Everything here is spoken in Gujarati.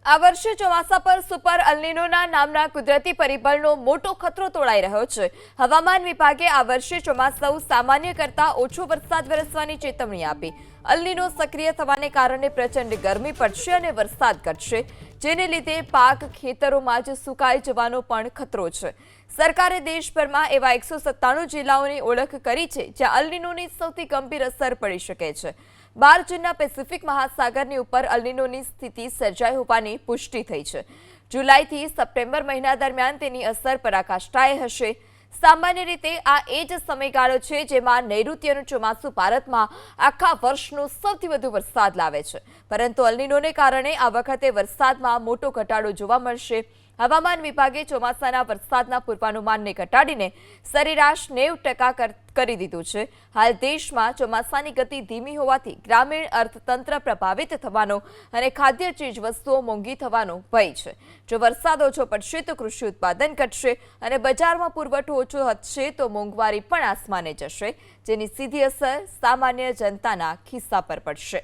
આ વર્ષે ચોમાસા પર સુપર અલ્નિનોના નામના કુદરતી પરિબળનો મોટો ખતરો તોળાઈ રહ્યો છે। હવામાન વિભાગે આ વર્ષે ચોમાસું સામાન્ય કરતાં ઓછો વરસાદ વરસવાની ચેતવણી આપી। અલ્નિનો સક્રિય થવાને કારણે પ્રચંડ ગરમી પડશે અને વરસાદ ઘટશે, જેને લીધે પાક ખેતરોમાં જ સુકાઈ જવાનો પણ ખતરો છે। સરકારે દેશભરમાં એવા 197 જિલ્લાઓની ઓળખ કરી છે જ્યાં અલ્નિનોની સૌથી ગંભીર અસર પડી શકે છે। 12 જૂનના પેસિફિક મહાસાગરની ઉપર અલ્નિનોની સ્થિતિ સર્જાઈ હોવાની પુષ્ટિ થઈ છે। જુલાઈથી સપ્ટેમ્બર મહિના દરમિયાન તેની અસર પરાકાષ્ઠાએ હશે। સામાન્ય રીતે આ એ જ સમયગાળો છે જેમાં નૈઋત્યનું ચોમાસું ભારતમાં આખા વર્ષનો સૌથી વધુ વરસાદ લાવે છે, પરંતુ અલ્નિનોને કારણે આ વખતે વરસાદમાં મોટો ઘટાડો જોવા મળશે। હવામાન વિભાગે ચોમાસાના વરસાદના પૂર્વાનુમાનને ઘટાડીને સરેરાશ 90% કરી દીધું છે। હાલ દેશમાં ચોમાસાની ગતિ ધીમી હોવાથી ગ્રામીણ અર્થતંત્ર પ્રભાવિત થવાનો અને ખાદ્ય ચીજવસ્તુઓ મોંઘી થવાનો ભય છે। જો વરસાદ ઓછો પડશે તો કૃષિ ઉત્પાદન ઘટશે અને બજારમાં પુરવઠો ઓછો હશે તો મોંઘવારી પણ આસમાને જશે, જેની સીધી અસર સામાન્ય જનતાના ખિસ્સા પર પડશે।